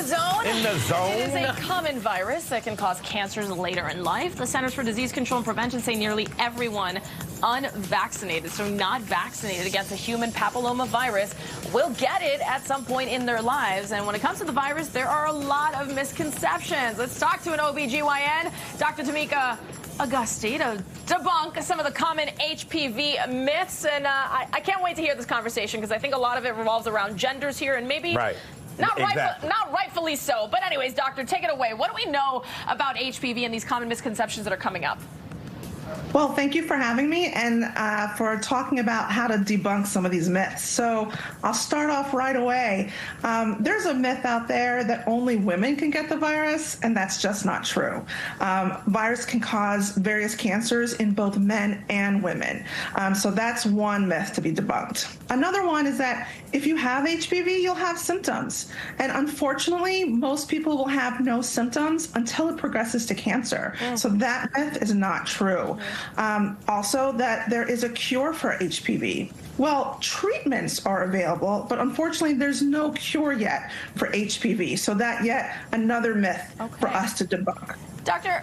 the zone. In the zone. It is a common virus that can cause cancers later in life. The Centers for Disease Control and Prevention say nearly everyone unvaccinated, so not vaccinated against a human papillomavirus, will get it at some point in their lives. And when it comes to the virus, there are a lot of misconceptions. Let's talk to an OBGYN, Dr. Tamika Auguste, to debunk some of the common HPV myths. And I can't wait to hear this conversation because I think a lot of it revolves around genders here, and maybe not rightfully so. But anyways, doctor, take it away. What do we know about HPV and these common misconceptions that are coming up? Well, thank you for having me and for talking about how to debunk some of these myths. So I'll start off right away. There's a myth out there that only women can get the virus, and that's just not true. Virus can cause various cancers in both men and women. So that's one myth to be debunked. Another one is that if you have HPV, you'll have symptoms. And unfortunately, most people will have no symptoms until it progresses to cancer. So that myth is not true. Also, that there is a cure for HPV. Well, treatments are available, but unfortunately, there's no cure yet for HPV. So that yet another myth for us to debunk. Doctor,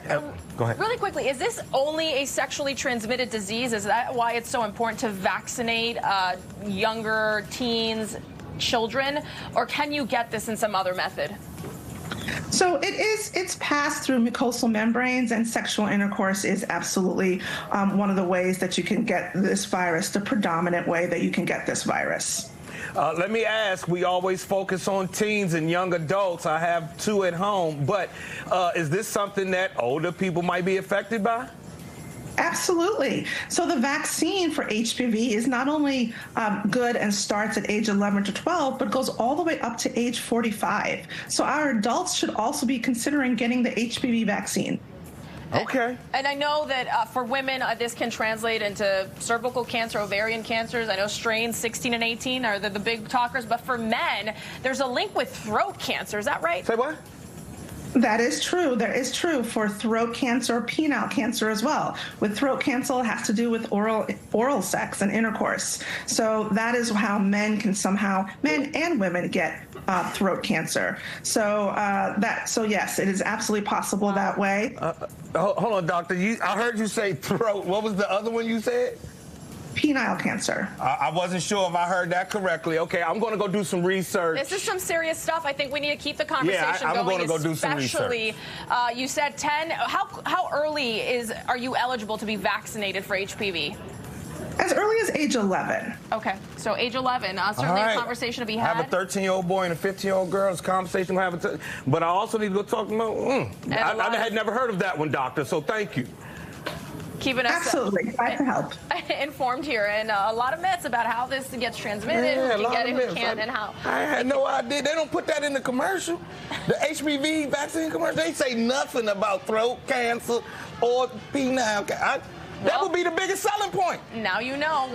go ahead. Really quickly, is this only a sexually transmitted disease? Is that why it's so important to vaccinate younger teens, children? Or can you get this in some other method? So it's passed through mucosal membranes, and sexual intercourse is absolutely one of the ways that you can get this virus, the predominant way that you can get this virus. Let me ask, we always focus on teens and young adults. I have two at home, but is this something that older people might be affected by? Absolutely. So the vaccine for HPV is not only good and starts at age 11 to 12, but goes all the way up to age 45. So our adults should also be considering getting the HPV vaccine. Okay. And I know that for women, this can translate into cervical cancer, ovarian cancers. I know strains 16 and 18 are the big talkers. But for men, there's a link with throat cancer. Is that right? Say what? That is true. That is true for throat cancer, penile cancer as well. With throat cancer, it has to do with oral sex and intercourse. So that is how men and women get throat cancer. So yes, it is absolutely possible that way. Hold on, doctor. I heard you say throat. What was the other one you said? Penile cancer. I wasn't sure if I heard that correctly. Okay, I'm going to go do some research. This is some serious stuff. I think we need to keep the conversation going. I'm going to go do some research. Especially, you said 10. How early are you eligible to be vaccinated for HPV? As early as age 11. Okay, so age 11. Certainly a conversation to be had. I have a 13-year-old boy and a 15-year-old girl. It's a conversation we'll have. But I also need to go talk to them. I had never heard of that one, doctor, so thank you. Keeping us absolutely glad to help informed here, and a lot of myths about how this gets transmitted, who can get it, who can't, and how. I had no idea. They don't put that in the commercial. The HPV vaccine commercial, they say nothing about throat cancer or penile cancer. That would be the biggest selling point. Now you know.